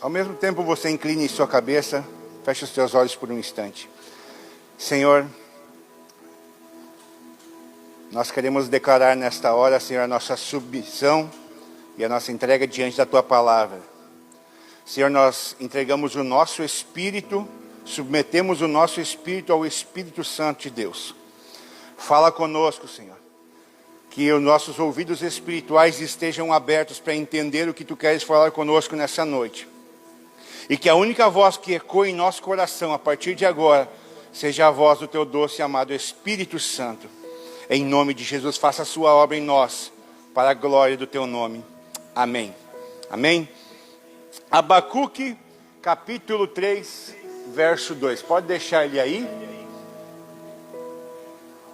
Ao mesmo tempo você incline sua cabeça, feche os teus olhos por um instante. Senhor, nós queremos declarar nesta hora, Senhor, a nossa submissão e a nossa entrega diante da Tua Palavra. Senhor, nós entregamos o nosso espírito, submetemos o nosso espírito ao Espírito Santo de Deus. Fala conosco, Senhor, que os nossos ouvidos espirituais estejam abertos para entender o que Tu queres falar conosco nessa noite. E que a única voz que ecoe em nosso coração a partir de agora seja a voz do Teu doce e amado Espírito Santo. Em nome de Jesus, faça a Sua obra em nós, para a glória do Teu nome. Amém. Amém. Abacuque, capítulo 3, verso 2. Pode deixar ele aí.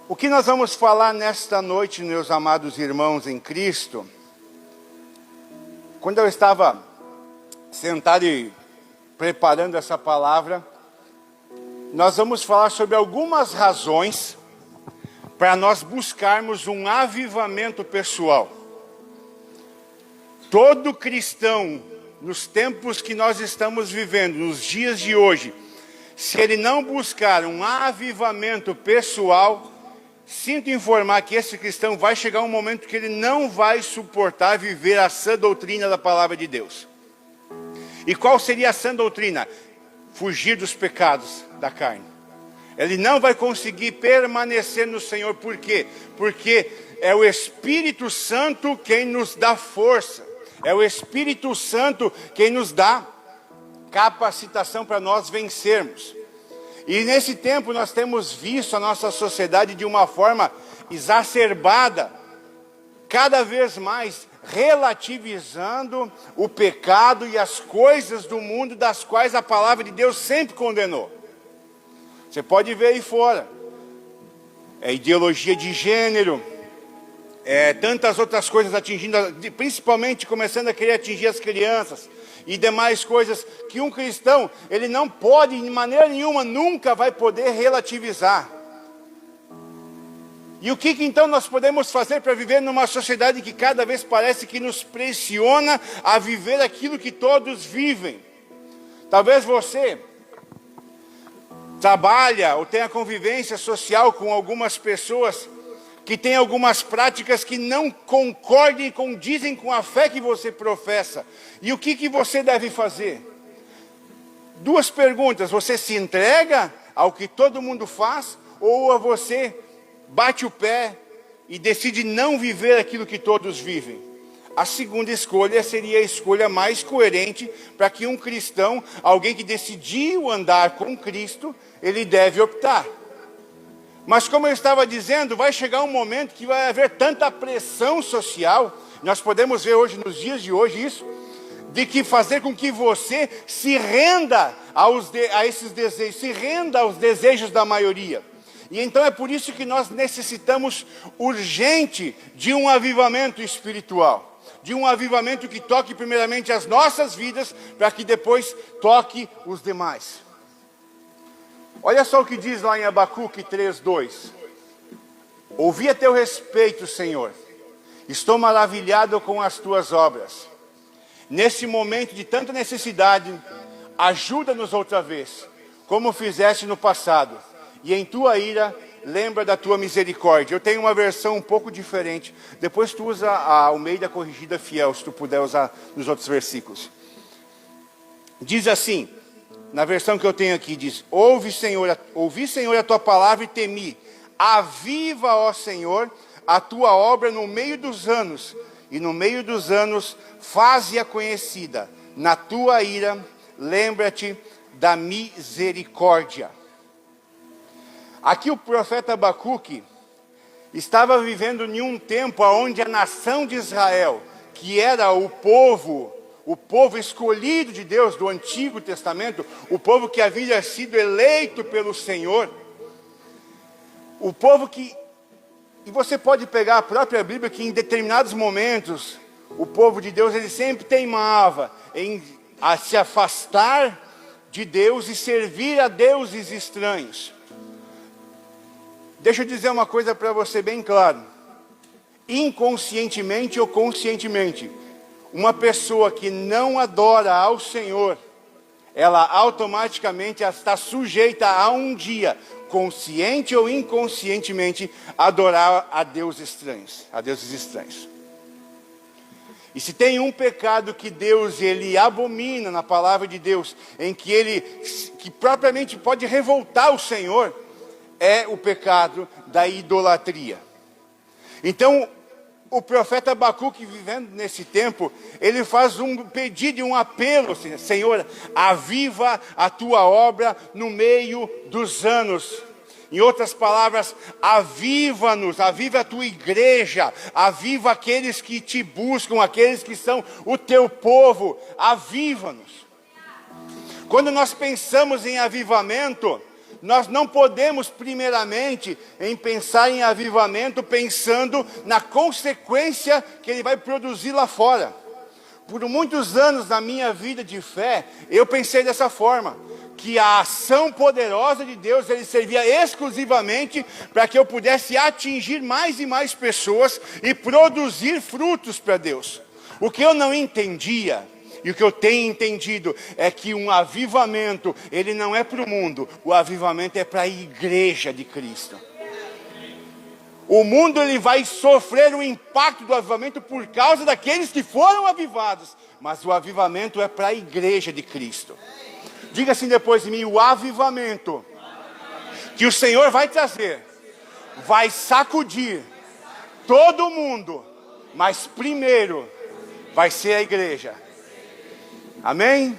O que nós vamos falar nesta noite, meus amados irmãos em Cristo? Quando eu estava sentado e preparando essa palavra, nós vamos falar sobre algumas razões para nós buscarmos um avivamento pessoal. Todo cristão, nos tempos que nós estamos vivendo, nos dias de hoje, se ele não buscar um avivamento pessoal, sinto informar que esse cristão vai chegar um momento que ele não vai suportar viver a sã doutrina da palavra de Deus. E qual seria a sã doutrina? Fugir dos pecados da carne. Ele não vai conseguir permanecer no Senhor. Por quê? Porque é o Espírito Santo quem nos dá força. É o Espírito Santo quem nos dá capacitação para nós vencermos. E nesse tempo nós temos visto a nossa sociedade de uma forma exacerbada, cada vez mais relativizando o pecado e as coisas do mundo das quais a palavra de Deus sempre condenou. Você pode ver aí fora, ideologia de gênero, tantas outras coisas atingindo, principalmente começando a querer atingir as crianças e demais coisas que um cristão, ele não pode, de maneira nenhuma, nunca vai poder relativizar. E o que então nós podemos fazer para viver numa sociedade que cada vez parece que nos pressiona a viver aquilo que todos vivem? Talvez você trabalha ou tenha convivência social com algumas pessoas que têm algumas práticas que não concordem e condizem com a fé que você professa. E o que você deve fazer? Duas perguntas: você se entrega ao que todo mundo faz, ou você bate o pé e decide não viver aquilo que todos vivem? A segunda escolha seria a escolha mais coerente para que um cristão, alguém que decidiu andar com Cristo, ele deve optar. Mas como eu estava dizendo, vai chegar um momento que vai haver tanta pressão social, nós podemos ver hoje, nos dias de hoje, isso, de que fazer com que você se renda a esses desejos, se renda aos desejos da maioria. E então é por isso que nós necessitamos urgente de um avivamento espiritual, de um avivamento que toque primeiramente as nossas vidas, para que depois toque os demais. Olha só o que diz lá em Abacuque 3:2. Ouvi a teu respeito, Senhor, estou maravilhado com as tuas obras. Nesse momento de tanta necessidade, ajuda-nos outra vez, como fizeste no passado. E em tua ira, lembra da tua misericórdia. Eu tenho uma versão um pouco diferente. Depois tu usa a Almeida Corrigida Fiel, se tu puder usar nos outros versículos. Diz assim, na versão que eu tenho aqui, diz: ouvi, Senhor, a tua palavra e temi. Aviva, ó Senhor, a tua obra no meio dos anos. E no meio dos anos, faze-a conhecida. Na tua ira, lembra-te da misericórdia. Aqui o profeta Abacuque estava vivendo em um tempo onde a nação de Israel, que era o povo escolhido de Deus do Antigo Testamento, o povo que havia sido eleito pelo Senhor, o povo que, e você pode pegar a própria Bíblia, que em determinados momentos, o povo de Deus, ele sempre teimava a se afastar de Deus e servir a deuses estranhos. Deixa eu dizer uma coisa para você bem claro. Inconscientemente ou conscientemente, Uma pessoa que não adora ao Senhor, ela automaticamente está sujeita a um dia, consciente ou inconscientemente, adorar a deuses estranhos. E se tem um pecado que Deus ele abomina na palavra de Deus, em que propriamente pode revoltar o Senhor, é o pecado da idolatria. Então, o profeta Abacuque, vivendo nesse tempo, ele faz um pedido e um apelo: Senhor, aviva a tua obra no meio dos anos. Em outras palavras, aviva-nos, aviva a tua igreja, aviva aqueles que te buscam, aqueles que são o teu povo, aviva-nos. Quando nós pensamos em avivamento, nós não podemos primeiramente em pensar em avivamento pensando na consequência que ele vai produzir lá fora. Por muitos anos na minha vida de fé, eu pensei dessa forma, que a ação poderosa de Deus, ele servia exclusivamente para que eu pudesse atingir mais e mais pessoas e produzir frutos para Deus. O que eu não entendia, e o que eu tenho entendido, é que um avivamento, ele não é para o mundo, o avivamento é para a igreja de Cristo. O mundo ele vai sofrer o impacto do avivamento por causa daqueles que foram avivados, mas o avivamento é para a igreja de Cristo. Diga assim depois de mim: o avivamento que o Senhor vai trazer, vai sacudir todo mundo, mas primeiro vai ser a igreja. Amém?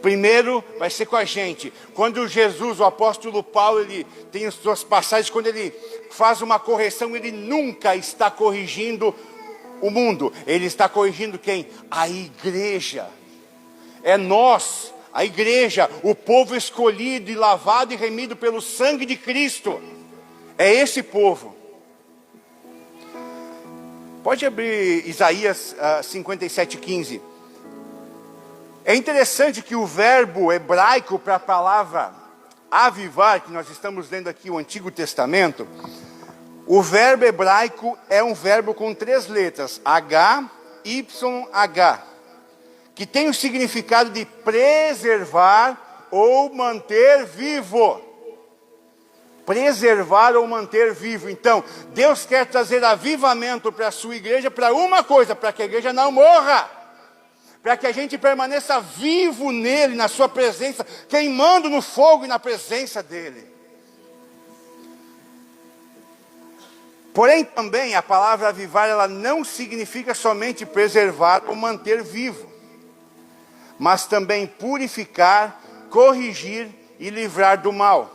Primeiro vai ser com a gente. Quando Jesus, o apóstolo Paulo, ele tem as suas passagens, quando ele faz uma correção, ele nunca está corrigindo o mundo. Ele está corrigindo quem? A igreja. É nós, a igreja, o povo escolhido e lavado e remido pelo sangue de Cristo. É esse povo. Pode abrir Isaías 57:15. É interessante que o verbo hebraico para a palavra avivar, que nós estamos lendo aqui o Antigo Testamento, o verbo hebraico é um verbo com 3 letras, H-Y-H, que tem o significado de preservar ou manter vivo. Preservar ou manter vivo. Então, Deus quer trazer avivamento para a sua igreja para uma coisa: para que a igreja não morra. Para que a gente permaneça vivo nele, na sua presença, queimando no fogo e na presença dele. Porém, também a palavra avivar, ela não significa somente preservar ou manter vivo, mas também purificar, corrigir e livrar do mal.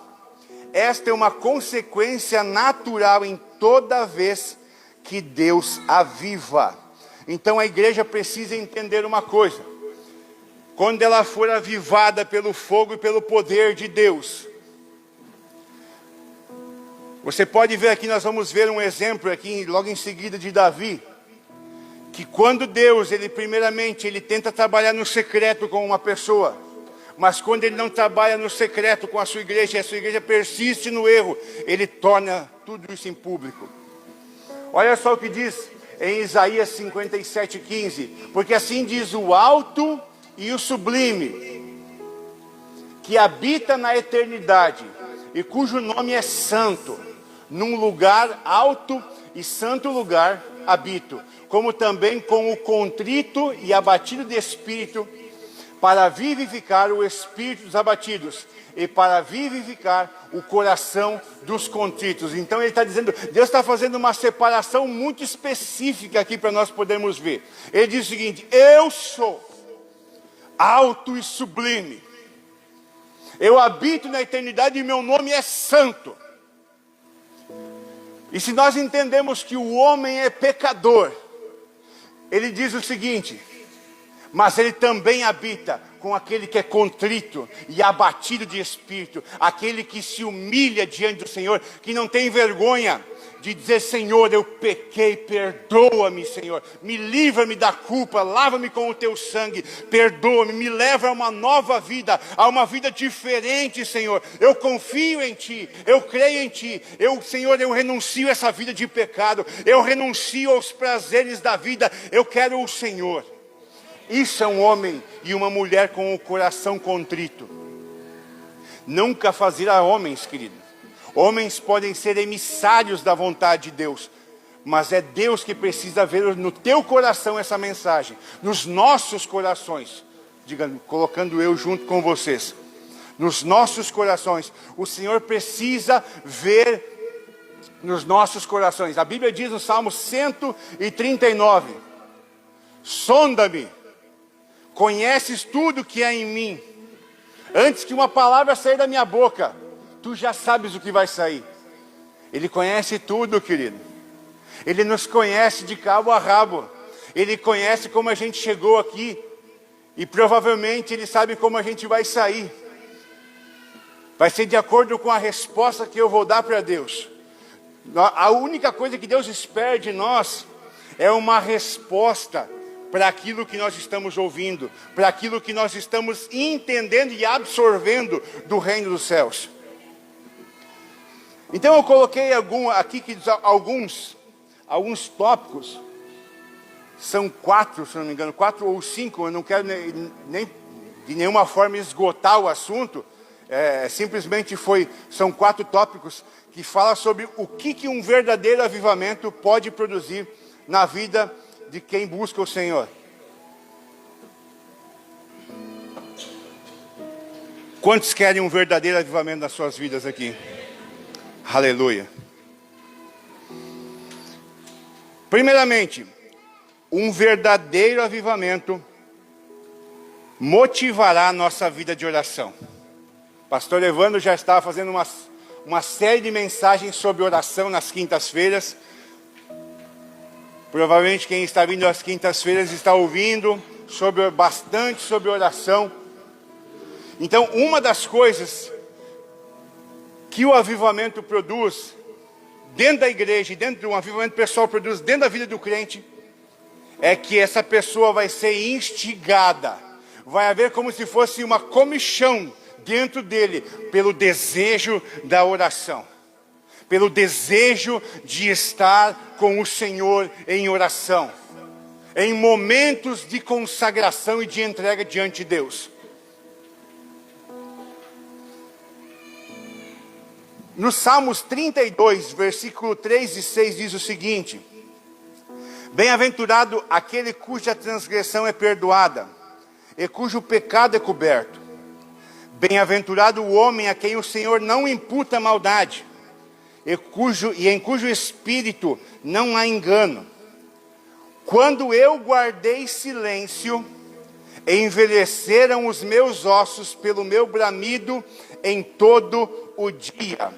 Esta é uma consequência natural em toda vez que Deus aviva. Então a igreja precisa entender uma coisa: quando ela for avivada pelo fogo e pelo poder de Deus, você pode ver aqui, nós vamos ver um exemplo aqui logo em seguida de Davi, que quando Deus, ele primeiramente, ele tenta trabalhar no secreto com uma pessoa, mas quando ele não trabalha no secreto com a sua igreja, e a sua igreja persiste no erro, ele torna tudo isso em público. Olha só o que diz em Isaías 57:15, porque assim diz o alto e o sublime, que habita na eternidade, e cujo nome é santo, num lugar alto e santo lugar habito, como também com o contrito e abatido de espírito, para vivificar o espírito dos abatidos, e para vivificar o coração dos contritos. Então ele está dizendo, Deus está fazendo uma separação muito específica aqui para nós podermos ver. Ele diz o seguinte: eu sou alto e sublime, eu habito na eternidade e meu nome é santo. E se nós entendemos que o homem é pecador, ele diz o seguinte: mas ele também habita com aquele que é contrito e abatido de espírito, aquele que se humilha diante do Senhor, que não tem vergonha de dizer: Senhor, eu pequei, perdoa-me, Senhor. Me livra-me da culpa, lava-me com o teu sangue, perdoa-me, me leva a uma nova vida, a uma vida diferente, Senhor. Eu confio em Ti, eu creio em Ti. Senhor, eu renuncio a essa vida de pecado, eu renuncio aos prazeres da vida, eu quero o Senhor. Isso é um homem e uma mulher com o coração contrito. Nunca fazerá homens, querido. Homens podem ser emissários da vontade de Deus, mas é Deus que precisa ver no teu coração essa mensagem, nos nossos corações, colocando eu junto com vocês, nos nossos corações. O Senhor precisa ver nos nossos corações. A Bíblia diz no Salmo 139, sonda-me, conheces tudo que há em mim, antes que uma palavra sair da minha boca, tu já sabes o que vai sair. Ele conhece tudo, querido. Ele nos conhece de cabo a rabo. Ele conhece como a gente chegou aqui. E provavelmente Ele sabe como a gente vai sair. Vai ser de acordo com a resposta que eu vou dar para Deus. A única coisa que Deus espera de nós é uma resposta para aquilo que nós estamos ouvindo, para aquilo que nós estamos entendendo e absorvendo do reino dos céus. Então eu coloquei aqui alguns tópicos, são 4, se não me engano, 4 ou 5, eu não quero nem de nenhuma forma esgotar o assunto, simplesmente são 4 tópicos que falam sobre o que um verdadeiro avivamento pode produzir na vida de quem busca o Senhor. Quantos querem um verdadeiro avivamento nas suas vidas aqui? Aleluia. Primeiramente, um verdadeiro avivamento motivará a nossa vida de oração. Pastor Evandro já estava fazendo uma série de mensagens sobre oração nas quintas-feiras. Provavelmente quem está vindo às quintas-feiras está ouvindo bastante sobre oração. Então, uma das coisas que o avivamento produz dentro da igreja, dentro de um avivamento pessoal produz dentro da vida do crente, é que essa pessoa vai ser instigada. Vai haver como se fosse uma comichão dentro dele, pelo desejo da oração, pelo desejo de estar com o Senhor em oração, em momentos de consagração e de entrega diante de Deus. No Salmos 32, versículo 3 e 6 diz o seguinte: bem-aventurado aquele cuja transgressão é perdoada e cujo pecado é coberto. Bem-aventurado o homem a quem o Senhor não imputa maldade e em cujo espírito não há engano. Quando eu guardei silêncio, envelheceram os meus ossos pelo meu bramido em todo o dia.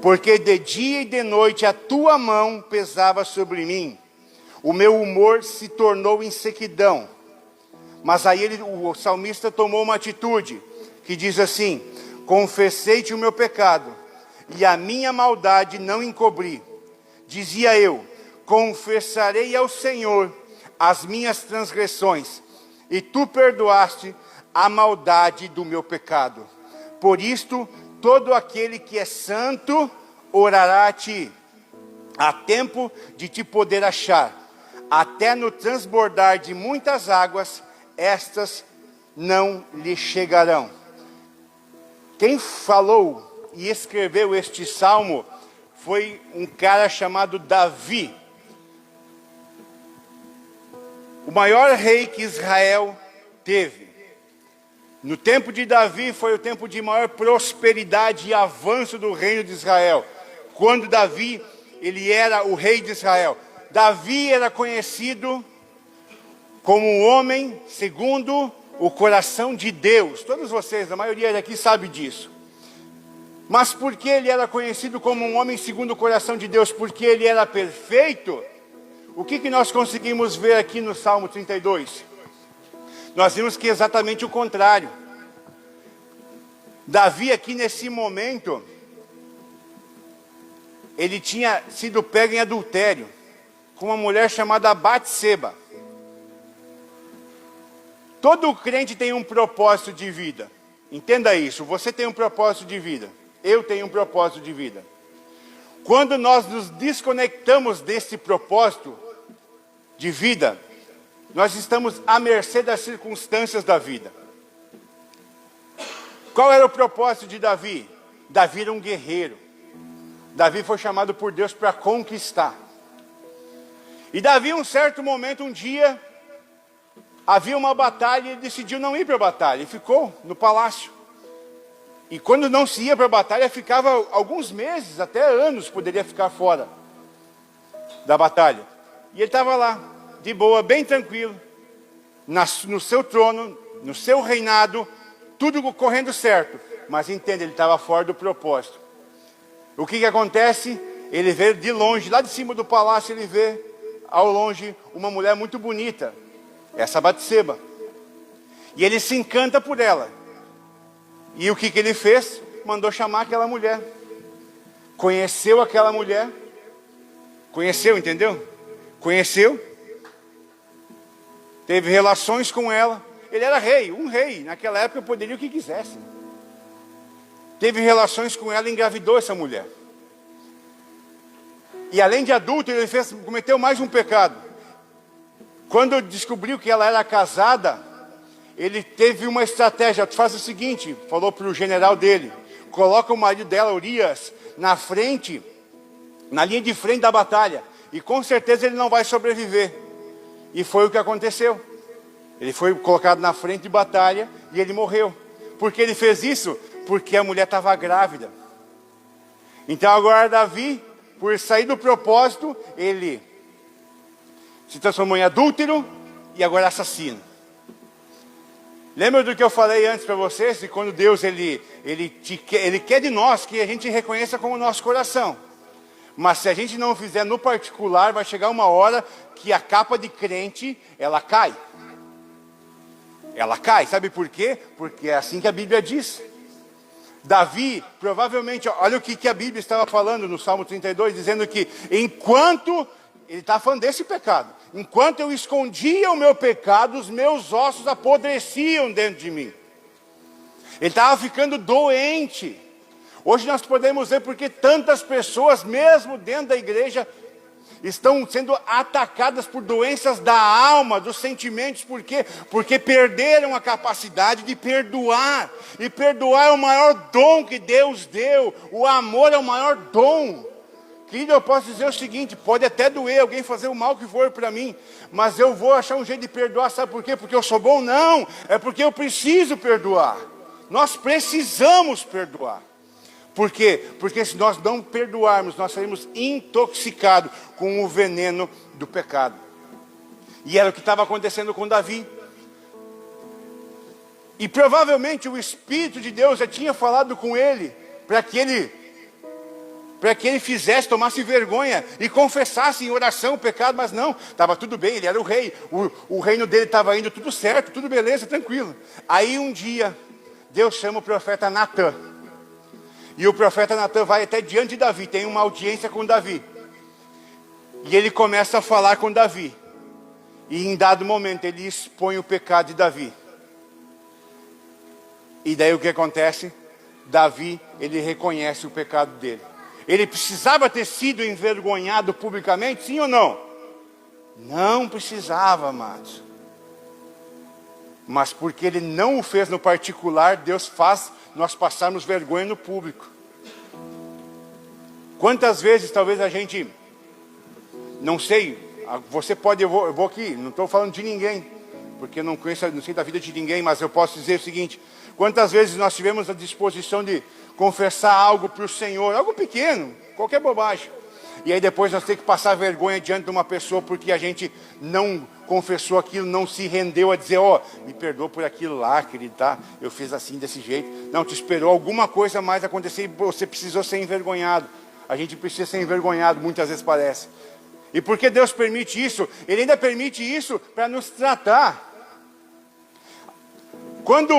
Porque de dia e de noite a tua mão pesava sobre mim. O meu humor se tornou em sequidão. Mas aí o salmista tomou uma atitude que diz assim: confessei-te o meu pecado e a minha maldade não encobri. Dizia eu: confessarei ao Senhor as minhas transgressões, e tu perdoaste a maldade do meu pecado. Por isto, todo aquele que é santo orará a ti. Há tempo de te poder achar. Até no transbordar de muitas águas, estas não lhe chegarão. Quem falou e escreveu este salmo foi um cara chamado Davi. O maior rei que Israel teve. No tempo de Davi foi o tempo de maior prosperidade e avanço do reino de Israel. Quando Davi, ele era o rei de Israel. Davi era conhecido como um homem segundo o coração de Deus. Todos vocês, a maioria daqui sabe disso. Mas por que ele era conhecido como um homem segundo o coração de Deus? Porque ele era perfeito? O que nós conseguimos ver aqui no Salmo 32? Nós vimos que é exatamente o contrário. Davi aqui nesse momento, ele tinha sido pego em adultério com uma mulher chamada Batseba. Todo crente tem um propósito de vida. Entenda isso, você tem um propósito de vida. Eu tenho um propósito de vida. Quando nós nos desconectamos desse propósito de vida, nós estamos à mercê das circunstâncias da vida. Qual era o propósito de Davi? Davi era um guerreiro. Davi foi chamado por Deus para conquistar. E Davi, um certo momento, um dia, havia uma batalha e ele decidiu não ir para a batalha. Ele ficou no palácio. E quando não se ia para a batalha, ficava alguns meses, até anos, poderia ficar fora da batalha. E ele estava lá, de boa, bem tranquilo, no seu trono, no seu reinado, tudo correndo certo. Mas entende, ele estava fora do propósito. O que acontece? Ele vê de longe, lá de cima do palácio, ele vê ao longe uma mulher muito bonita, essa Batseba. E ele se encanta por ela. E o que ele fez? Mandou chamar aquela mulher. Conheceu aquela mulher. Conheceu, entendeu? Conheceu. Teve relações com ela. Ele era rei, um rei. Naquela época poderia o que quisesse. Teve relações com ela e engravidou essa mulher. E além de adulto, ele cometeu mais um pecado. Quando descobriu que ela era casada, ele teve uma estratégia. Faz o seguinte, falou para o general dele: coloca o marido dela, Urias, na frente, na linha de frente da batalha, e com certeza ele não vai sobreviver. E foi o que aconteceu. Ele foi colocado na frente de batalha e ele morreu. Por que ele fez isso? Porque a mulher estava grávida. Então agora Davi, por sair do propósito, ele se transformou em adúltero e agora assassino. Lembra do que eu falei antes para vocês? De quando Deus ele quer de nós que a gente reconheça como nosso coração. Mas se a gente não fizer no particular, vai chegar uma hora que a capa de crente, ela cai. Ela cai, sabe por quê? Porque é assim que a Bíblia diz. Davi, provavelmente, olha o que a Bíblia estava falando no Salmo 32, dizendo que enquanto, ele está falando desse pecado, enquanto eu escondia o meu pecado, os meus ossos apodreciam dentro de mim. Ele estava ficando doente. Hoje nós podemos ver porque tantas pessoas, mesmo dentro da igreja, estão sendo atacadas por doenças da alma, dos sentimentos. Por quê? Porque perderam a capacidade de perdoar. E perdoar é o maior dom que Deus deu. O amor é o maior dom. Querido, eu posso dizer o seguinte: pode até doer alguém fazer o mal que for para mim, mas eu vou achar um jeito de perdoar. Sabe por quê? Porque eu sou bom? Não, é porque eu preciso perdoar. Nós precisamos perdoar. Por quê? Porque se nós não perdoarmos, nós seremos intoxicados com o veneno do pecado. E era o que estava acontecendo com Davi. E provavelmente o Espírito de Deus já tinha falado com ele, para que ele fizesse, tomasse vergonha e confessasse em oração o pecado. Mas não, estava tudo bem, ele era o rei. O reino dele estava indo tudo certo, tudo beleza, tranquilo. Aí um dia, Deus chama o profeta Natã. E o profeta Natã vai até diante de Davi, tem uma audiência com Davi. E ele começa a falar com Davi. E em dado momento ele expõe o pecado de Davi. E daí o que acontece? Davi, ele reconhece o pecado dele. Ele precisava ter sido envergonhado publicamente, sim ou não? Não precisava, amados. Mas porque ele não o fez no particular, Deus faz nós passarmos vergonha no público. Quantas vezes talvez a gente, não sei, você pode, eu vou aqui, não estou falando de ninguém, porque eu não sei da vida de ninguém, mas eu posso dizer o seguinte: quantas vezes nós tivemos a disposição de confessar algo para o Senhor, algo pequeno, qualquer bobagem, e aí depois nós temos que passar vergonha diante de uma pessoa porque a gente não confessou aquilo, não se rendeu a dizer: me perdoa por aquilo lá, querido, tá? Eu fiz assim, desse jeito. Não, te esperou alguma coisa mais acontecer e você precisou ser envergonhado. A gente precisa ser envergonhado, muitas vezes parece. E por que Deus permite isso? Ele ainda permite isso para nos tratar. Quando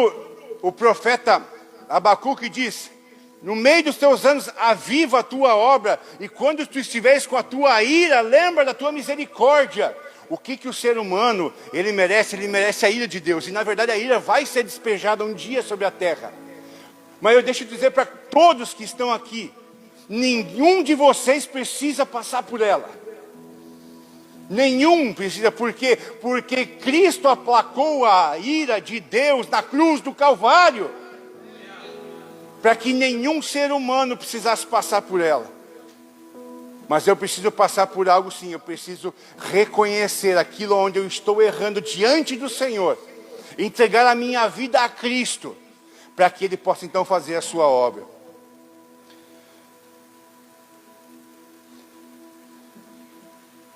o profeta Abacuque diz No meio dos teus anos, aviva a tua obra. E quando tu estiveres com a tua ira, lembra da tua misericórdia. O que o ser humano, ele merece? Ele merece a ira de Deus. E na verdade a ira vai ser despejada um dia sobre a terra. Mas eu deixo dizer para todos que estão aqui, nenhum de vocês precisa passar por ela. Nenhum precisa, por quê? Porque Cristo aplacou a ira de Deus na cruz do Calvário, para que nenhum ser humano precisasse passar por ela. Mas eu preciso passar por algo sim, eu preciso reconhecer aquilo onde eu estou errando diante do Senhor, entregar a minha vida a Cristo, para que Ele possa então fazer a sua obra.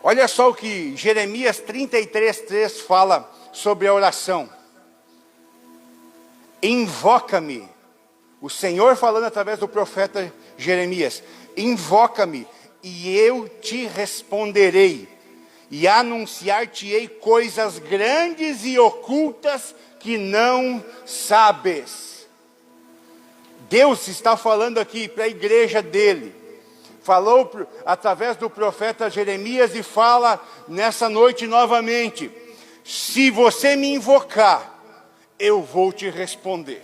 Olha só o que Jeremias 33:3 fala sobre a oração. Invoca-me, o Senhor falando através do profeta Jeremias, invoca-me e eu te responderei, e anunciar-te-ei coisas grandes e ocultas que não sabes. Deus está falando aqui para a igreja dele. Falou através do profeta Jeremias e fala nessa noite novamente. Se você me invocar, eu vou te responder.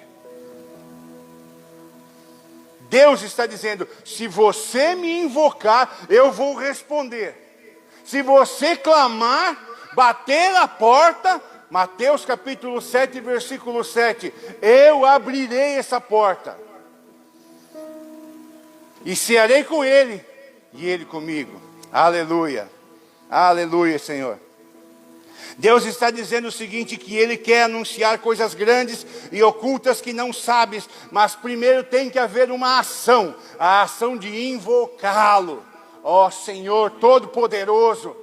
Deus está dizendo, se você me invocar, eu vou responder. Se você clamar, bater na porta, Mateus capítulo 7, versículo 7, eu abrirei essa porta. E cearei com ele, e ele comigo. Aleluia. Aleluia, Senhor. Deus está dizendo o seguinte, que Ele quer anunciar coisas grandes e ocultas que não sabes, mas primeiro tem que haver uma ação, a ação de invocá-lo. Ó Senhor Todo-Poderoso,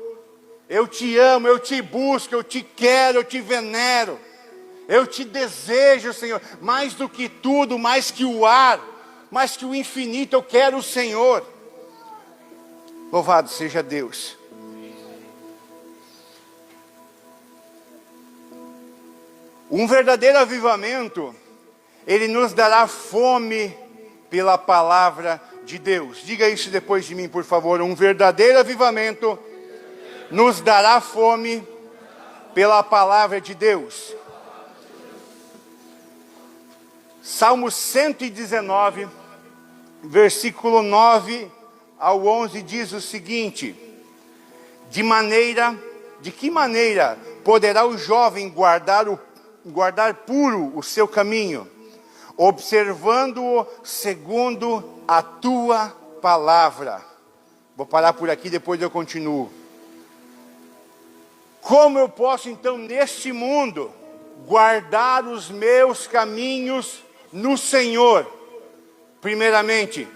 eu te amo, eu te busco, eu te quero, eu te venero, eu te desejo, Senhor, mais do que tudo, mais que o ar, mais que o infinito, eu quero o Senhor. Louvado seja Deus. Um verdadeiro avivamento, ele nos dará fome pela palavra de Deus. Diga isso depois de mim, por favor. Um verdadeiro avivamento nos dará fome pela palavra de Deus. Salmo 119, versículo 9 ao 11 diz o seguinte: de que maneira poderá o jovem guardar puro o seu caminho, observando-o segundo a tua palavra? Vou parar por aqui, depois eu continuo. Como eu posso então neste mundo guardar os meus caminhos no Senhor? Primeiramente,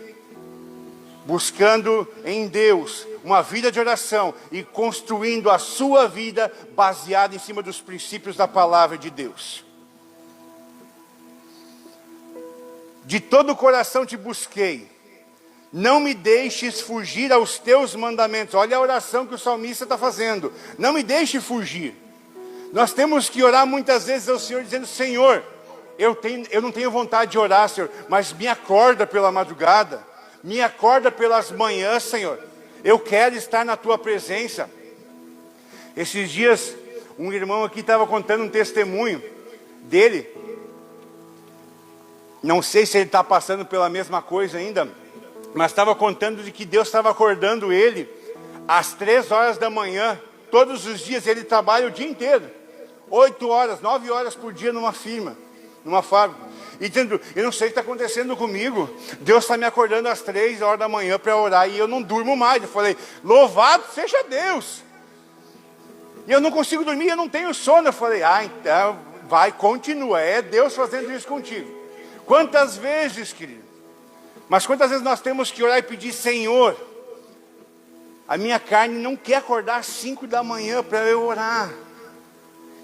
buscando em Deus uma vida de oração e construindo a sua vida baseada em cima dos princípios da palavra de Deus. De todo o coração te busquei, não me deixes fugir aos teus mandamentos. Olha a oração que o salmista está fazendo. Não me deixe fugir. Nós temos que orar muitas vezes ao Senhor dizendo, Senhor, eu não tenho vontade de orar, Senhor, mas me acorda pela madrugada, me acorda pelas manhãs, Senhor. Eu quero estar na tua presença. Esses dias, um irmão aqui estava contando um testemunho dele. Não sei se ele está passando pela mesma coisa ainda, mas estava contando de que Deus estava acordando ele às 3 horas da manhã. Todos os dias ele trabalha o dia inteiro, 8 horas, 9 horas por dia numa firma, numa fábrica. E dizendo, eu não sei o que está acontecendo comigo. Deus está me acordando às 3 horas da manhã para orar e eu não durmo mais. Eu falei, louvado seja Deus. E eu não consigo dormir, eu não tenho sono. Eu falei, então vai, continua. É Deus fazendo isso contigo. Quantas vezes, querido? Mas quantas vezes nós temos que orar e pedir, Senhor, a minha carne não quer acordar às 5 da manhã para eu orar.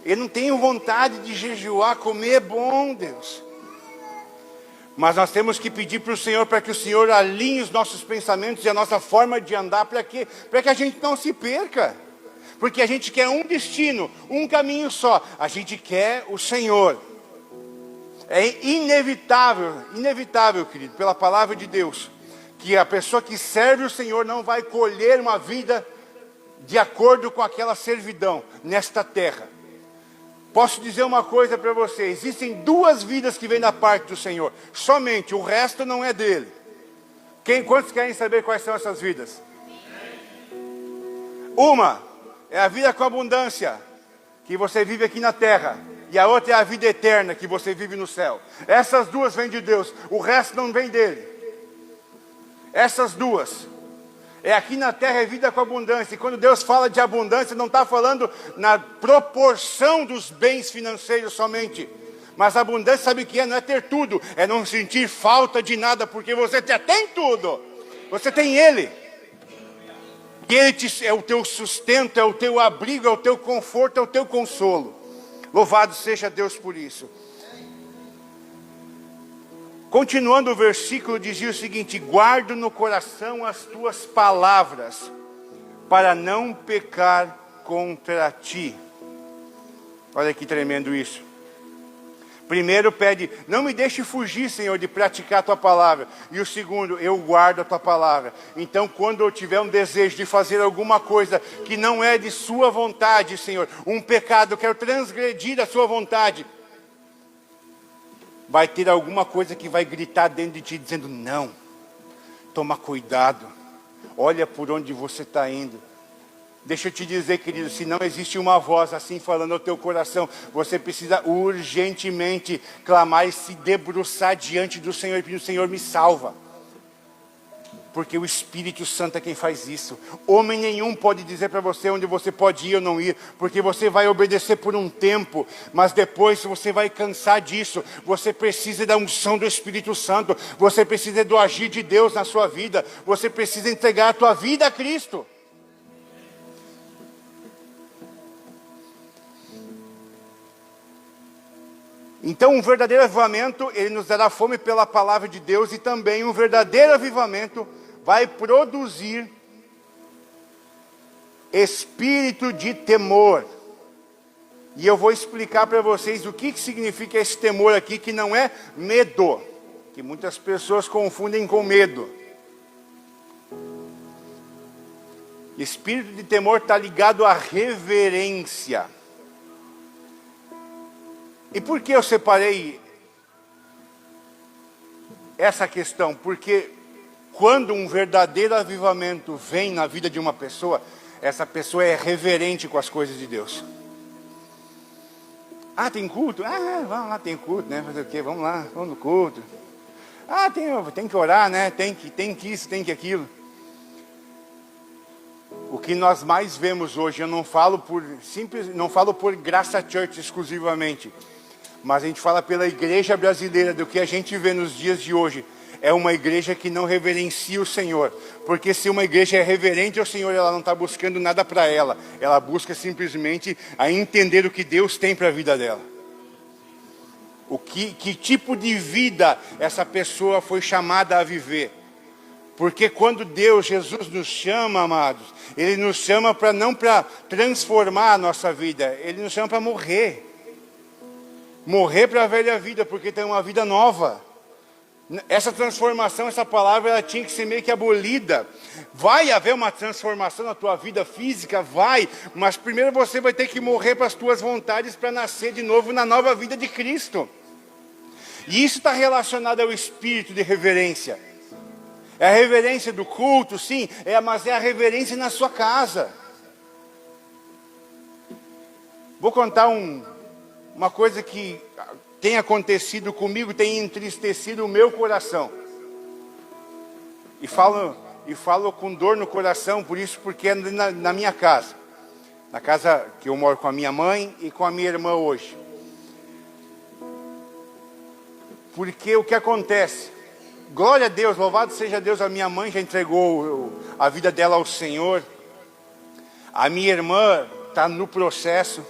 Eu não tenho vontade de jejuar, comer é bom, Deus. Mas nós temos que pedir para o Senhor, para que o Senhor alinhe os nossos pensamentos e a nossa forma de andar, para que a gente não se perca. Porque a gente quer um destino, um caminho só. A gente quer o Senhor. É inevitável, inevitável, querido, pela palavra de Deus, que a pessoa que serve o Senhor não vai colher uma vida de acordo com aquela servidão nesta terra. Posso dizer uma coisa para você: existem duas vidas que vêm da parte do Senhor, somente, o resto não é dele. Quantos querem saber quais são essas vidas? Uma é a vida com abundância, que você vive aqui na terra, e a outra é a vida eterna, que você vive no céu. Essas duas vêm de Deus, o resto não vem dele. Essas duas. É aqui na terra é vida com abundância. E quando Deus fala de abundância, não está falando na proporção dos bens financeiros somente. Mas abundância, sabe o que é? Não é ter tudo, é não sentir falta de nada, porque você já tem tudo. Você tem Ele. E Ele é o teu sustento, é o teu abrigo, é o teu conforto, é o teu consolo. Louvado seja Deus por isso. Continuando o versículo, dizia o seguinte: guardo no coração as tuas palavras, para não pecar contra ti. Olha que tremendo isso. Primeiro pede, não me deixe fugir, Senhor, de praticar a tua palavra. E o segundo, eu guardo a tua palavra. Então, quando eu tiver um desejo de fazer alguma coisa que não é de sua vontade, Senhor, um pecado, eu quero transgredir a sua vontade, vai ter alguma coisa que vai gritar dentro de ti, dizendo, não, toma cuidado, olha por onde você está indo. Deixa eu te dizer, querido, se não existe uma voz assim falando ao teu coração, você precisa urgentemente clamar e se debruçar diante do Senhor e pedir, Senhor, me salva. Porque o Espírito Santo é quem faz isso. Homem nenhum pode dizer para você onde você pode ir ou não ir, porque você vai obedecer por um tempo, mas depois você vai cansar disso. Você precisa da unção do Espírito Santo, você precisa do agir de Deus na sua vida, você precisa entregar a tua vida a Cristo. Então, um verdadeiro avivamento, ele nos dará fome pela palavra de Deus, e também um verdadeiro avivamento vai produzir espírito de temor. E eu vou explicar para vocês o que significa esse temor aqui, que não é medo, que muitas pessoas confundem com medo. Espírito de temor está ligado à reverência. E por que eu separei essa questão? Porque quando um verdadeiro avivamento vem na vida de uma pessoa, essa pessoa é reverente com as coisas de Deus. Ah, tem culto? Ah, vamos lá, tem culto, né? Fazer o quê? Vamos lá, vamos no culto. Ah, tem que orar, né? Tem que isso, tem que aquilo. O que nós mais vemos hoje, eu não falo por Graça Church exclusivamente, mas a gente fala pela igreja brasileira, do que a gente vê nos dias de hoje, é uma igreja que não reverencia o Senhor. Porque se uma igreja é reverente ao Senhor, ela não está buscando nada para ela. Ela busca simplesmente a entender o que Deus tem para a vida dela. Que tipo de vida essa pessoa foi chamada a viver. Porque quando Jesus nos chama, amados, Ele nos chama não para transformar a nossa vida, Ele nos chama para morrer. Morrer para a velha vida, porque tem uma vida nova. Essa transformação, essa palavra, ela tinha que ser meio que abolida. Vai haver uma transformação na tua vida física? Vai. Mas primeiro você vai ter que morrer para as tuas vontades, para nascer de novo na nova vida de Cristo. E isso está relacionado ao espírito de reverência. É a reverência do culto, sim, mas é a reverência na sua casa. Vou contar uma coisa que tem acontecido comigo, tem entristecido o meu coração. E falo com dor no coração, porque é na minha casa. Na casa que eu moro com a minha mãe e com a minha irmã hoje. Porque o que acontece? Glória a Deus, louvado seja Deus, a minha mãe já entregou a vida dela ao Senhor. A minha irmã está no processo.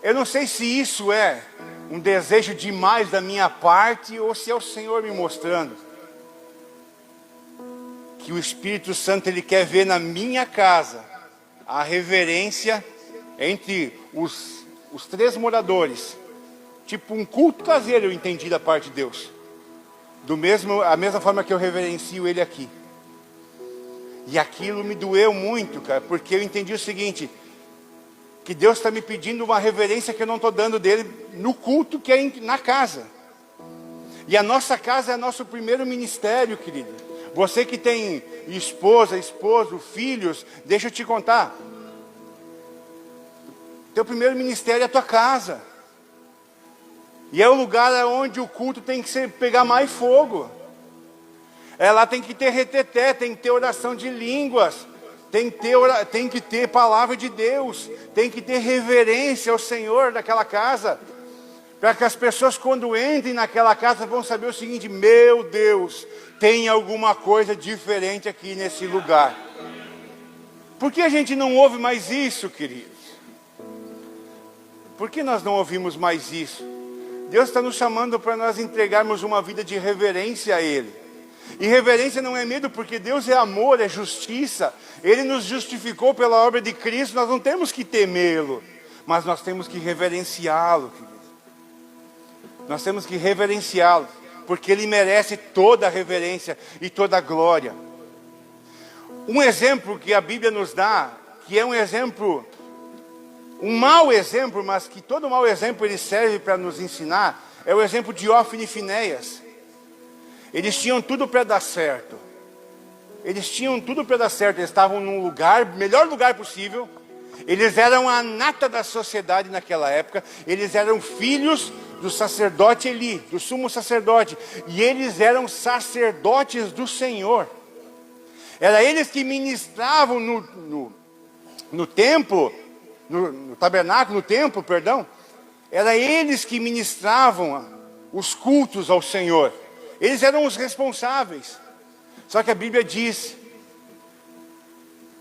Eu não sei se isso é um desejo demais da minha parte ou se é o Senhor me mostrando que o Espírito Santo, Ele quer ver na minha casa a reverência entre os três moradores, tipo um culto caseiro, eu entendi da parte de Deus. A mesma forma que eu reverencio Ele aqui. E aquilo me doeu muito, cara, porque eu entendi o seguinte, que Deus está me pedindo uma reverência que eu não estou dando dele no culto que é na casa. E a nossa casa é nosso primeiro ministério, querido. Você que tem esposa, esposo, filhos, deixa eu te contar. Teu primeiro ministério é a tua casa. E é o lugar onde o culto tem que pegar mais fogo. Lá tem que ter reteté, tem que ter oração de línguas, tem que ter palavra de Deus, tem que ter reverência ao Senhor daquela casa, para que as pessoas quando entrem naquela casa vão saber o seguinte: meu Deus, tem alguma coisa diferente aqui nesse lugar. Por que a gente não ouve mais isso, queridos? Por que nós não ouvimos mais isso? Deus está nos chamando para nós entregarmos uma vida de reverência a Ele. E reverência não é medo, porque Deus é amor, é justiça. Ele nos justificou pela obra de Cristo, nós não temos que temê-lo, mas nós temos que reverenciá-lo, querido. Nós temos que reverenciá-lo, porque Ele merece toda a reverência e toda a glória. Um exemplo que a Bíblia nos dá, que é um exemplo, um mau exemplo, mas que todo mau exemplo ele serve para nos ensinar, é o exemplo de Ófine e Finéias. Eles tinham tudo para dar certo. Eles tinham tudo para dar certo. Eles estavam num lugar, melhor lugar possível. Eles eram a nata da sociedade naquela época. Eles eram filhos do sacerdote Eli, do sumo sacerdote. E eles eram sacerdotes do Senhor. Era eles que ministravam no templo, no tabernáculo, no templo, perdão. Era eles que ministravam os cultos ao Senhor. Eles eram os responsáveis. Só que a Bíblia diz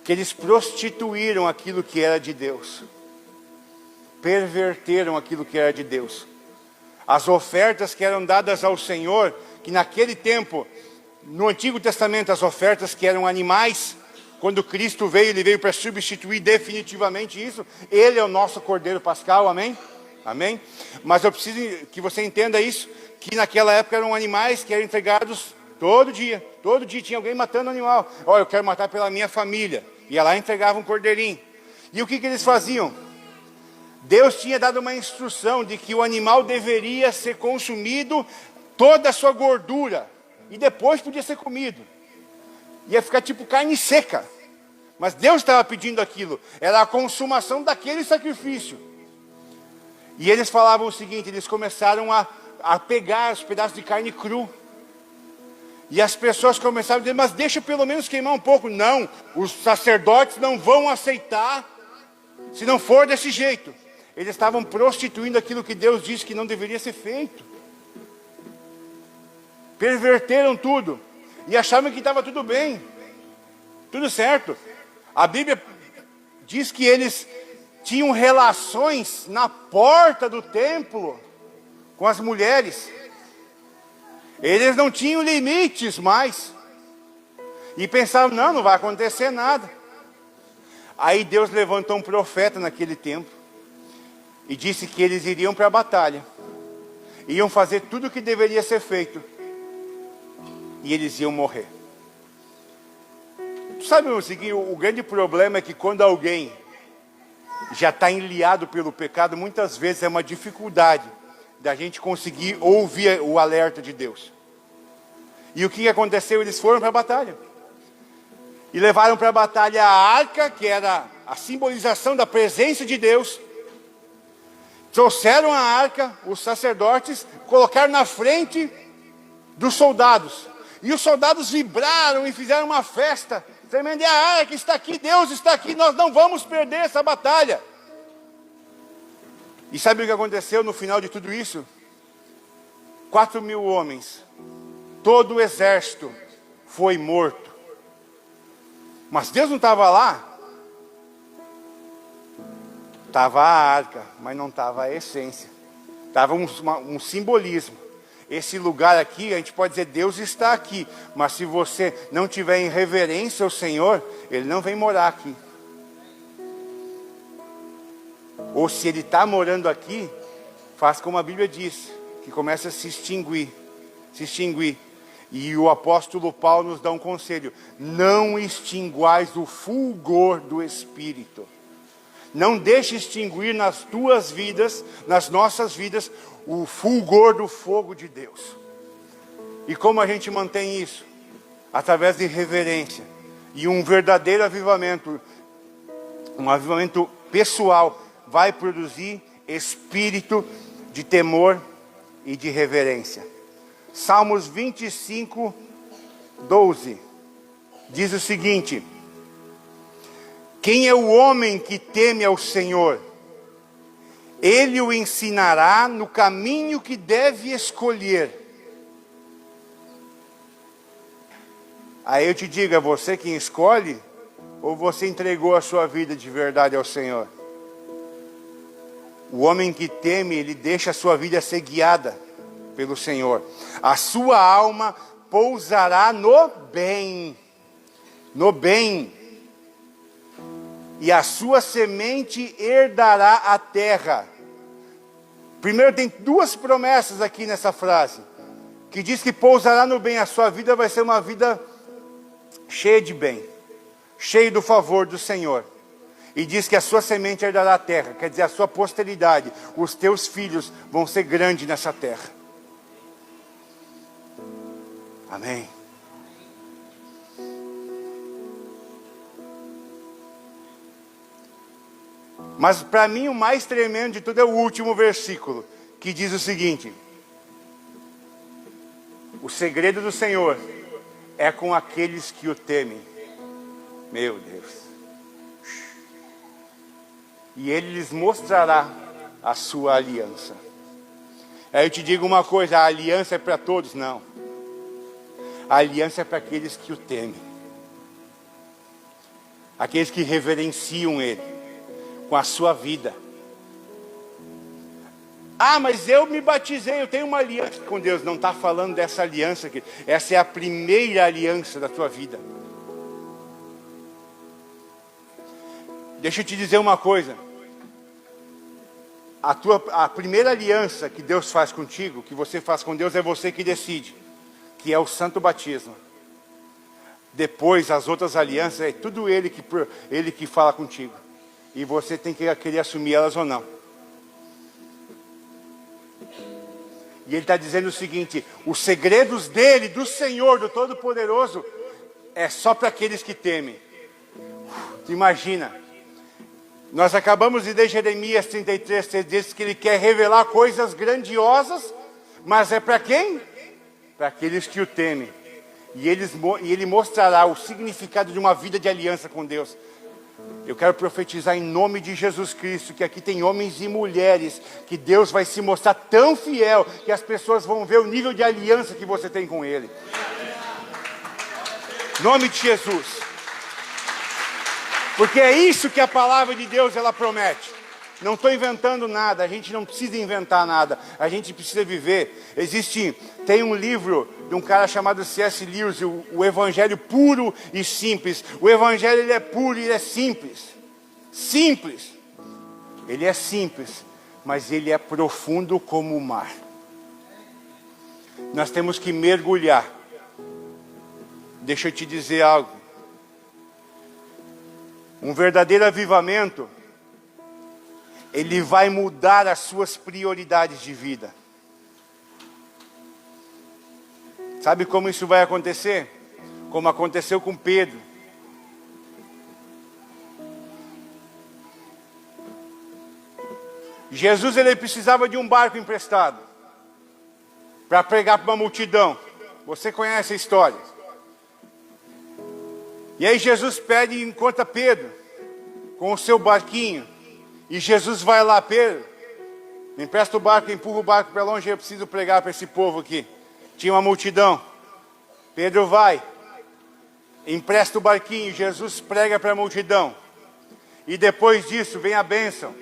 que eles prostituíram aquilo que era de Deus. Perverteram aquilo que era de Deus. As ofertas que eram dadas ao Senhor, que naquele tempo, no Antigo Testamento, as ofertas que eram animais, quando Cristo veio, Ele veio para substituir definitivamente isso. Ele é o nosso Cordeiro Pascal, amém? Amém? Mas eu preciso que você entenda isso, que naquela época eram animais que eram entregados todo dia tinha alguém matando animal. Olha, eu quero matar pela minha família. Ia lá e entregava um cordeirinho. E o que eles faziam? Deus tinha dado uma instrução de que o animal deveria ser consumido, toda a sua gordura, e depois podia ser comido. Ia ficar tipo carne seca. Mas Deus estava pedindo aquilo, era a consumação daquele sacrifício. E eles falavam o seguinte, eles começaram a pegar os pedaços de carne cru. E as pessoas começaram a dizer, mas deixa pelo menos queimar um pouco. Não, os sacerdotes não vão aceitar se não for desse jeito. Eles estavam prostituindo aquilo que Deus disse que não deveria ser feito. Perverteram tudo. E achavam que estava tudo bem. Tudo certo. A Bíblia diz que eles tinham relações na porta do templo com as mulheres. Eles não tinham limites mais. E pensavam, não vai acontecer nada. Aí Deus levantou um profeta naquele tempo. E disse que eles iriam para a batalha. Iam fazer tudo o que deveria ser feito. E eles iam morrer. Sabe o seguinte, o grande problema é que quando alguém já está enliado pelo pecado, muitas vezes é uma dificuldade da gente conseguir ouvir o alerta de Deus. E o que aconteceu? Eles foram para a batalha. E levaram para a batalha a arca, que era a simbolização da presença de Deus. Trouxeram a arca, os sacerdotes, colocaram na frente dos soldados. E os soldados vibraram e fizeram uma festa. Tremenda, a arca está aqui, Deus está aqui, nós não vamos perder essa batalha. E sabe o que aconteceu no final de tudo isso? 4.000 homens, todo o exército foi morto. Mas Deus não estava lá. Estava a arca, mas não estava a essência. Estava um simbolismo. Esse lugar aqui, a gente pode dizer, Deus está aqui. Mas se você não tiver em reverência ao Senhor, Ele não vem morar aqui. Ou se Ele está morando aqui, faz como a Bíblia diz, que começa a se extinguir. E o apóstolo Paulo nos dá um conselho: não extinguais o fulgor do Espírito. Não deixe extinguir nas tuas vidas, nas nossas vidas, o fulgor do fogo de Deus. E como a gente mantém isso? Através de reverência e um verdadeiro avivamento, um avivamento pessoal, vai produzir espírito de temor e de reverência. Salmos 25, 12, diz o seguinte: quem é o homem que teme ao Senhor? Ele o ensinará no caminho que deve escolher. Aí eu te digo, é você quem escolhe? Ou você entregou a sua vida de verdade ao Senhor? O homem que teme, ele deixa a sua vida ser guiada pelo Senhor. A sua alma pousará no bem. No bem. E a sua semente herdará a terra. Primeiro, tem duas promessas aqui nessa frase, que diz que pousará no bem. A sua vida vai ser uma vida cheia de bem, cheia do favor do Senhor. E diz que a sua semente herdará a terra, quer dizer, a sua posteridade, os teus filhos vão ser grandes nessa terra. Amém. Mas para mim o mais tremendo de tudo é o último versículo, que diz o seguinte: o segredo do Senhor é com aqueles que o temem. Meu Deus. E Ele lhes mostrará a sua aliança. Aí eu te digo uma coisa: a aliança é para todos? Não. A aliança é para aqueles que o temem. Aqueles que reverenciam Ele com a sua vida. Ah, mas eu me batizei, eu tenho uma aliança com Deus. Não está falando dessa aliança aqui. Essa é a primeira aliança da tua vida. Deixa eu te dizer uma coisa. A primeira aliança que Deus faz contigo, que você faz com Deus, é você que decide, que é o santo batismo. Depois, as outras alianças, é tudo Ele que fala contigo. E você tem que querer assumir elas ou não. E Ele está dizendo o seguinte: os segredos dele, do Senhor, do Todo-Poderoso, é só para aqueles que temem. Imagina, nós acabamos de ler Jeremias 33, diz que Ele quer revelar coisas grandiosas, mas é para quem? Para aqueles que o temem. E Ele mostrará o significado de uma vida de aliança com Deus. Eu quero profetizar em nome de Jesus Cristo, que aqui tem homens e mulheres, que Deus vai se mostrar tão fiel, que as pessoas vão ver o nível de aliança que você tem com Ele. Em nome de Jesus. Porque é isso que a palavra de Deus ela promete. Não estou inventando nada, a gente não precisa inventar nada, a gente precisa viver. Tem um livro de um cara chamado C.S. Lewis, o Evangelho Puro e Simples. O Evangelho ele é puro e ele é simples. Simples. Ele é simples, mas ele é profundo como o mar. Nós temos que mergulhar. Deixa eu te dizer algo. Um verdadeiro avivamento, ele vai mudar as suas prioridades de vida. Sabe como isso vai acontecer? Como aconteceu com Pedro. Jesus ele precisava de um barco emprestado para pregar para uma multidão. Você conhece a história. E aí Jesus pede e encontra Pedro com o seu barquinho. E Jesus vai lá: Pedro, me empresta o barco, empurra o barco para longe, eu preciso pregar para esse povo aqui. Tinha uma multidão. Pedro vai, empresta o barquinho, Jesus prega para a multidão. E depois disso vem a bênção.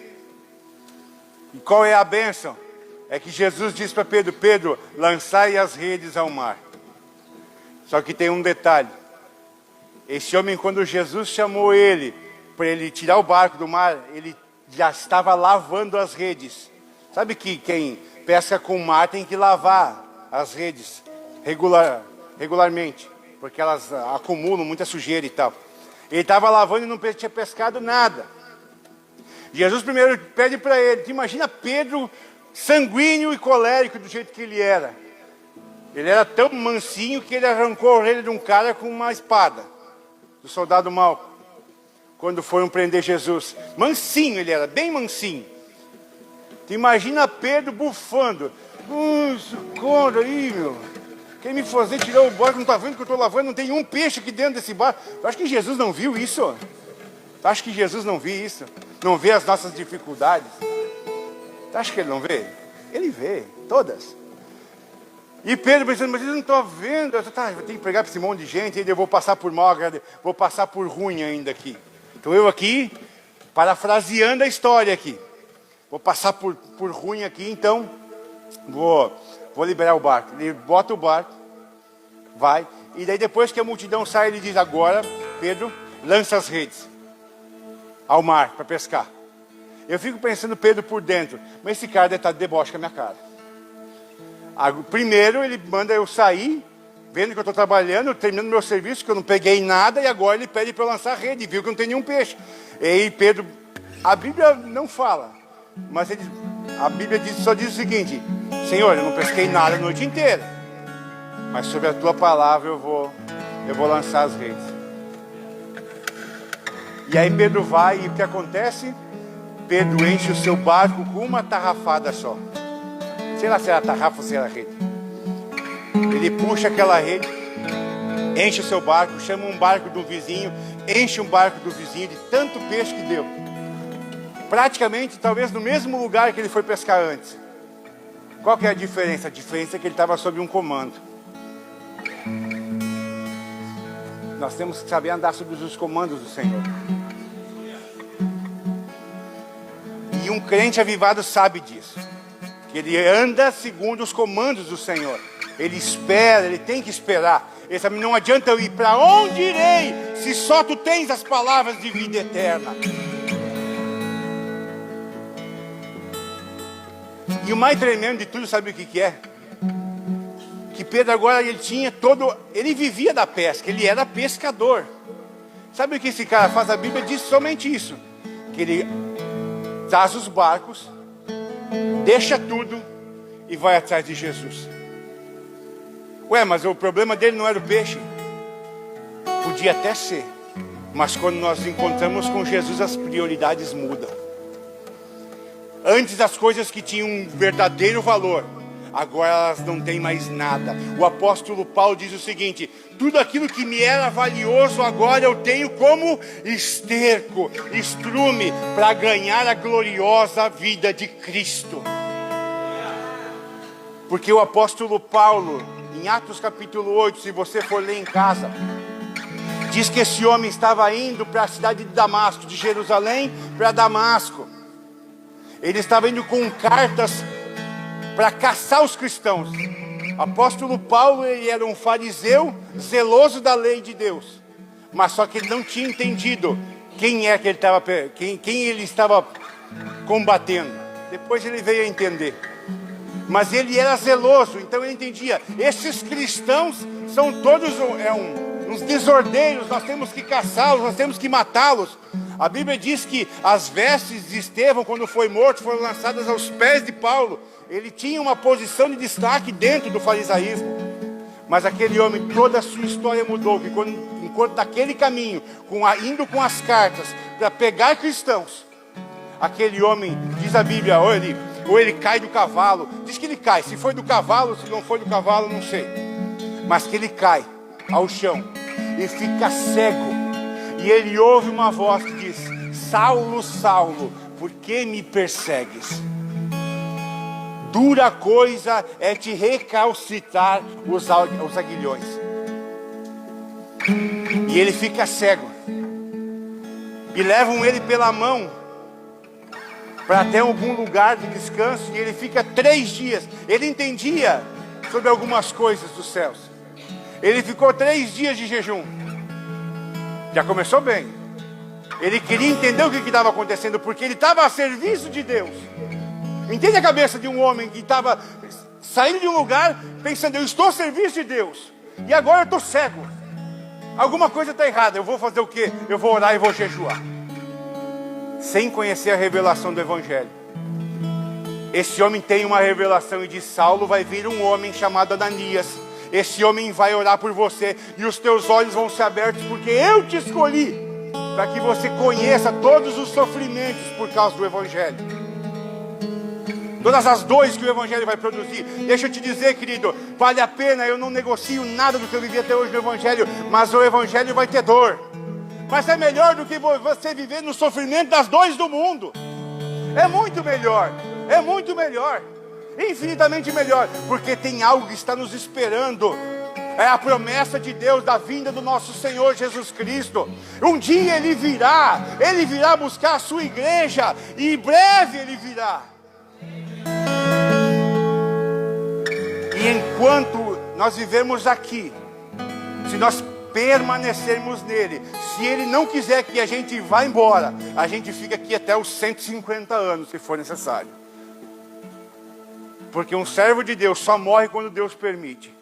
E qual é a bênção? É que Jesus diz para Pedro: Pedro, lançai as redes ao mar. Só que tem um detalhe. Esse homem, quando Jesus chamou ele para ele tirar o barco do mar, ele já estava lavando as redes. Sabe que quem pesca com mar tem que lavar as redes regularmente, porque elas acumulam muita sujeira e tal. Ele estava lavando e não tinha pescado nada. Jesus primeiro pede para ele, tu imagina Pedro sanguíneo e colérico do jeito que ele era. Ele era tão mansinho que ele arrancou a orelha de um cara com uma espada, do soldado Malco, quando foram prender Jesus. Mansinho ele era, bem mansinho. Tu imagina Pedro bufando. Socorro aí, meu. Quem me fazer tirar o barco, não está vendo que eu estou lavando, não tem um peixe aqui dentro desse barco. Tu acha que Jesus não viu isso? Tu acha que Jesus não viu isso? Não vê as nossas dificuldades? Tu acha que ele não vê? Ele vê, todas. E Pedro pensando, mas eu não estou vendo. Eu tenho que pregar para esse monte de gente, ainda eu vou passar por mal, vou passar por ruim ainda aqui. Então eu aqui, parafraseando a história aqui. Vou passar por ruim aqui, então vou liberar o barco. Ele bota o barco, vai. E daí depois que a multidão sai, ele diz, agora, Pedro, lança as redes ao mar para pescar. Eu fico pensando Pedro por dentro, mas esse cara deve estar de deboche com a minha cara. Primeiro ele manda eu sair, vendo que eu estou trabalhando, terminando meu serviço, que eu não peguei nada, e agora ele pede para eu lançar a rede, viu que não tem nenhum peixe. E aí Pedro, a Bíblia não fala, mas a Bíblia só diz o seguinte, Senhor, eu não pesquei nada a noite inteira, mas sobre a tua palavra eu vou lançar as redes. E aí Pedro vai, e o que acontece? Pedro enche o seu barco com uma tarrafada só. Sei lá se era tarrafa ou se era rede. Ele puxa aquela rede, enche o seu barco, chama um barco do vizinho, enche um barco do vizinho de tanto peixe que deu. Praticamente, talvez no mesmo lugar que ele foi pescar antes. Qual que é a diferença? A diferença é que ele estava sob um comando. Nós temos que saber andar sob os comandos do Senhor. E um crente avivado sabe disso. Que ele anda segundo os comandos do Senhor. Ele espera, ele tem que esperar. Ele sabe, não adianta eu ir, para onde irei, se só tu tens as palavras de vida eterna. E o mais tremendo de tudo, sabe o que é? Que Pedro agora ele vivia da pesca, ele era pescador. Sabe o que esse cara faz? A Bíblia diz somente isso. Que ele traz os barcos, deixa tudo e vai atrás de Jesus. Ué, mas o problema dele não era o peixe? Podia até ser. Mas quando nós encontramos com Jesus, as prioridades mudam. Antes as coisas que tinham um verdadeiro valor, agora elas não têm mais nada. O apóstolo Paulo diz o seguinte: tudo aquilo que me era valioso, agora eu tenho como esterco, estrume, para ganhar a gloriosa vida de Cristo. Porque o apóstolo Paulo, em Atos capítulo 8, se você for ler em casa, diz que esse homem estava indo para a cidade de Damasco, de Jerusalém para Damasco. Ele estava indo com cartas para caçar os cristãos. Apóstolo Paulo, ele era um fariseu zeloso da lei de Deus, mas só que ele não tinha entendido quem ele estava combatendo. Depois ele veio a entender. Mas ele era zeloso, então ele entendia, esses cristãos são todos uns desordeiros, nós temos que caçá-los, nós temos que matá-los. A Bíblia diz que as vestes de Estevão, quando foi morto, foram lançadas aos pés de Paulo. Ele tinha uma posição de destaque dentro do farisaísmo. Mas aquele homem, toda a sua história mudou, que enquanto naquele caminho, indo com as cartas para pegar cristãos, aquele homem, diz a Bíblia, ou ele cai do cavalo. Diz que ele cai, se foi do cavalo, se não foi do cavalo, não sei. Mas que ele cai ao chão e fica cego. E ele ouve uma voz que diz: Saulo, Saulo, por que me persegues? Dura coisa é te recalcitrar os aguilhões. E ele fica cego. E levam ele pela mão para até algum lugar de descanso. E ele fica 3 dias. Ele entendia sobre algumas coisas dos céus. Ele ficou 3 dias de jejum. Já começou bem. Ele queria entender o que estava acontecendo, porque ele estava a serviço de Deus. Entende a cabeça de um homem que estava saindo de um lugar pensando, eu estou a serviço de Deus, e agora eu estou cego. Alguma coisa está errada, eu vou fazer o quê? Eu vou orar e vou jejuar. Sem conhecer a revelação do Evangelho. Esse homem tem uma revelação e de Saulo vai vir um homem chamado Ananias. Esse homem vai orar por você e os teus olhos vão ser abertos porque eu te escolhi para que você conheça todos os sofrimentos por causa do Evangelho. Todas as dores que o Evangelho vai produzir. Deixa eu te dizer, querido, vale a pena, eu não negocio nada do que eu vivi até hoje no Evangelho, mas o Evangelho vai ter dor. Mas é melhor do que você viver no sofrimento das dores do mundo. É muito melhor, infinitamente melhor, porque tem algo que está nos esperando. É a promessa de Deus da vinda do nosso Senhor Jesus Cristo. Um dia Ele virá buscar a sua igreja, e em breve Ele virá. E enquanto nós vivemos aqui, se nós permanecermos nele, se Ele não quiser que a gente vá embora, a gente fica aqui até os 150 anos, se for necessário. Porque um servo de Deus só morre quando Deus permite.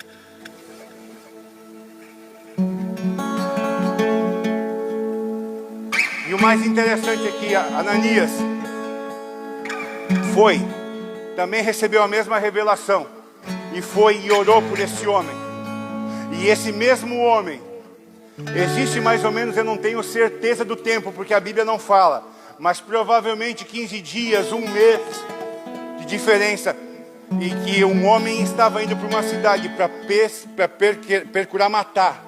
E o mais interessante aqui, Ananias também recebeu a mesma revelação, e foi e orou por esse homem. E esse mesmo homem, existe mais ou menos, eu não tenho certeza do tempo, porque a Bíblia não fala, mas provavelmente 15 dias, um mês de diferença, e que um homem estava indo para uma cidade para procurar matar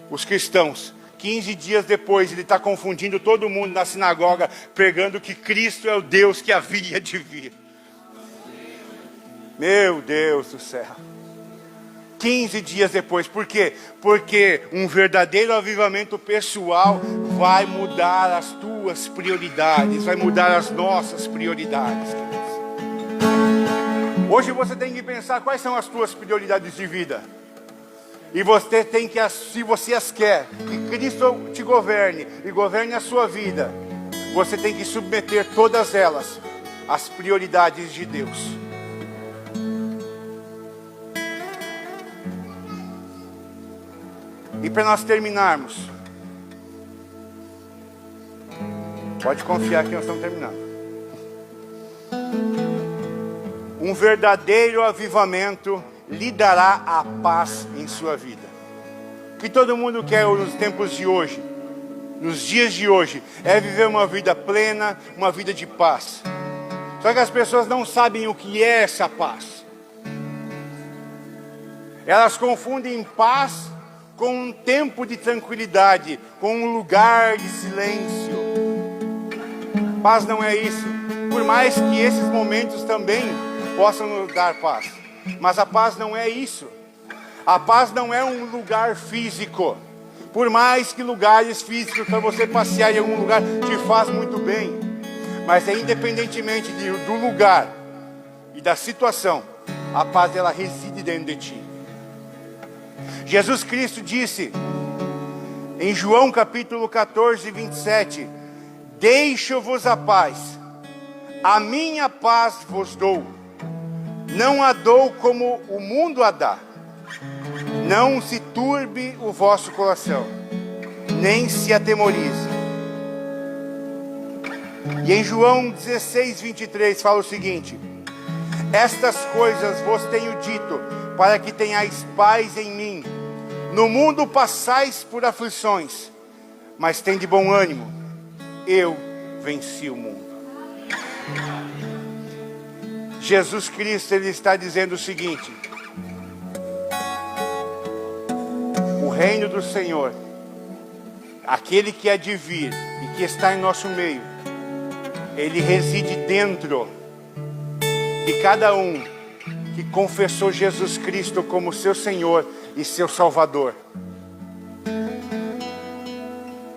os cristãos. 15 dias depois, ele está confundindo todo mundo na sinagoga, pregando que Cristo é o Deus que havia de vir. Meu Deus do céu. 15 dias depois, por quê? Porque um verdadeiro avivamento pessoal vai mudar as tuas prioridades, vai mudar as nossas prioridades, queridos. Hoje você tem que pensar quais são as tuas prioridades de vida. E você tem que, se você as quer, que Cristo te governe e governe a sua vida, você tem que submeter todas elas às prioridades de Deus. E para nós terminarmos, pode confiar que nós estamos terminando. Um verdadeiro avivamento lhe dará a paz em sua vida. O que todo mundo quer nos tempos de hoje, nos dias de hoje, é viver uma vida plena, uma vida de paz. Só que as pessoas não sabem o que é essa paz. Elas confundem paz com um tempo de tranquilidade, com um lugar de silêncio. Paz não é isso. Por mais que esses momentos também possam nos dar paz. Mas a paz não é isso. A paz não é um lugar físico. Por mais que lugares físicos para você passear em algum lugar te faz muito bem. Mas é independentemente do lugar e da situação, a paz ela reside dentro de ti. Jesus Cristo disse em João capítulo 14, 27, deixo-vos a paz, a minha paz vos dou. Não a dou como o mundo a dá. Não se turbe o vosso coração, nem se atemorize. E em João 16, 23 fala o seguinte: estas coisas vos tenho dito, para que tenhais paz em mim. No mundo passais por aflições, mas tende bom ânimo. Eu venci o mundo. Jesus Cristo, Ele está dizendo o seguinte: o reino do Senhor, aquele que há de vir e que está em nosso meio, Ele reside dentro de cada um que confessou Jesus Cristo como seu Senhor e seu Salvador.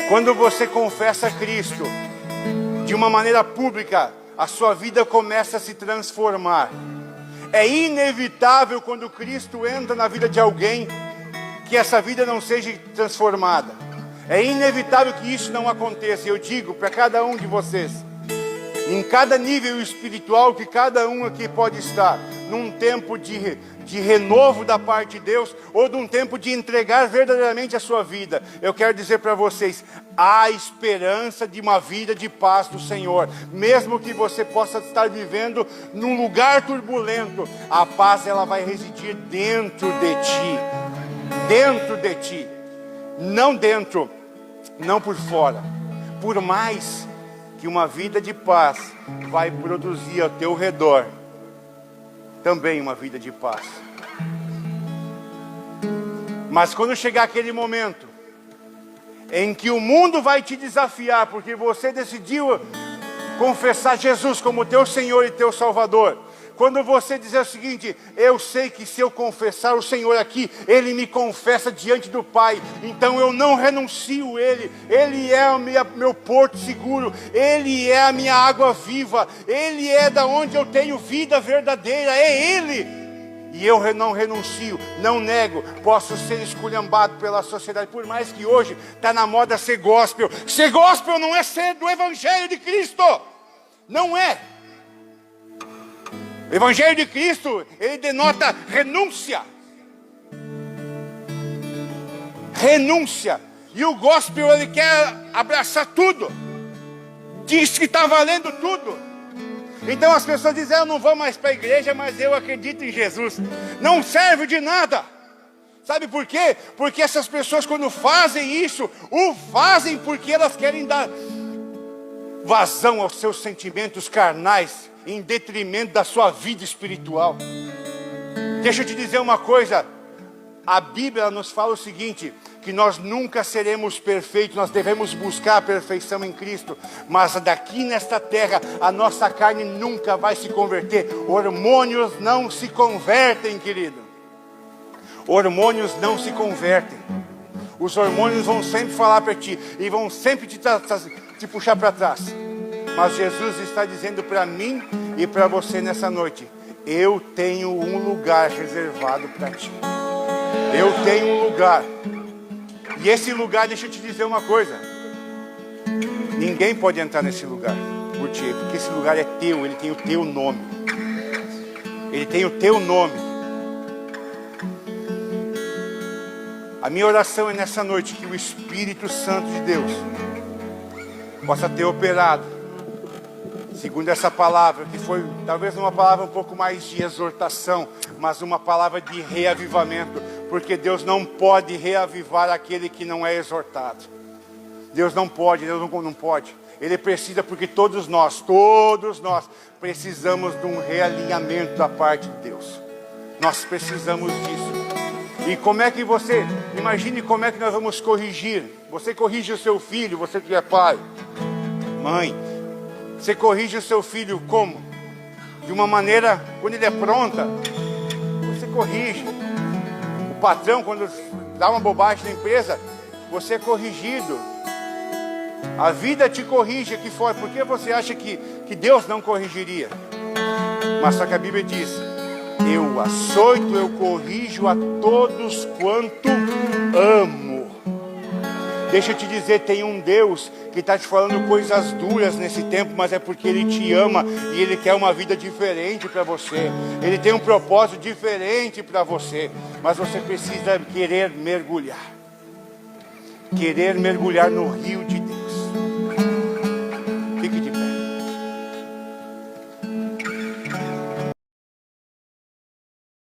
Quando você confessa Cristo de uma maneira pública, a sua vida começa a se transformar. É inevitável quando Cristo entra na vida de alguém que essa vida não seja transformada. É inevitável que isso não aconteça. Eu digo para cada um de vocês, em cada nível espiritual que cada um aqui pode estar, num tempo de renovo da parte de Deus, ou de um tempo de entregar verdadeiramente a sua vida. Eu quero dizer para vocês, há esperança de uma vida de paz do Senhor, mesmo que você possa estar vivendo num lugar turbulento, a paz ela vai residir dentro de ti, não por fora. Por mais que uma vida de paz vai produzir ao teu redor também uma vida de paz. Mas quando chegar aquele momento em que o mundo vai te desafiar, porque você decidiu confessar Jesus como teu Senhor e teu Salvador, quando você dizer o seguinte: eu sei que se eu confessar o Senhor aqui, Ele me confessa diante do Pai, então eu não renuncio Ele, Ele é o meu porto seguro, Ele é a minha água viva, Ele é da onde eu tenho vida verdadeira, é Ele, e eu não renuncio, não nego. Posso ser esculhambado pela sociedade, por mais que hoje está na moda ser gospel não é ser do Evangelho de Cristo, não é. O Evangelho de Cristo, ele denota renúncia. E o gospel, ele quer abraçar tudo. Diz que está valendo tudo. Então as pessoas dizem: eu não vou mais para a igreja, mas eu acredito em Jesus. Não serve de nada. Sabe por quê? Porque essas pessoas, quando fazem isso, o fazem porque elas querem dar vazão aos seus sentimentos carnais, em detrimento da sua vida espiritual. Deixa eu te dizer uma coisa, a Bíblia nos fala o seguinte, que nós nunca seremos perfeitos, nós devemos buscar a perfeição em Cristo, mas daqui nesta terra, a nossa carne nunca vai se converter. Hormônios não se convertem, querido. Hormônios não se convertem. Os hormônios vão sempre falar para ti, e vão sempre te puxar para trás. Mas Jesus está dizendo para mim e para você nessa noite: eu tenho um lugar reservado para ti. Eu tenho um lugar. E esse lugar, deixa eu te dizer uma coisa: ninguém pode entrar nesse lugar por ti, porque esse lugar é teu, ele tem o teu nome. Ele tem o teu nome. A minha oração é nessa noite que o Espírito Santo de Deus possa ter operado segundo essa palavra, que foi talvez uma palavra um pouco mais de exortação, mas uma palavra de reavivamento, porque Deus não pode reavivar aquele que não é exortado. Deus não pode. Ele precisa, porque todos nós precisamos de um realinhamento da parte de Deus. Nós precisamos disso. E como é que imagine como é que nós vamos corrigir. Você corrige o seu filho, você que é pai, mãe. Você corrige o seu filho como? De uma maneira, quando ele é pronta, você corrige. O patrão, quando dá uma bobagem na empresa, você é corrigido. A vida te corrige aqui fora. Por que você acha que Deus não corrigiria? Mas só que a Bíblia diz: eu açoito, eu corrijo a todos quanto amo. Deixa eu te dizer, tem um Deus que está te falando coisas duras nesse tempo, mas é porque Ele te ama e Ele quer uma vida diferente para você. Ele tem um propósito diferente para você, mas você precisa querer mergulhar no rio de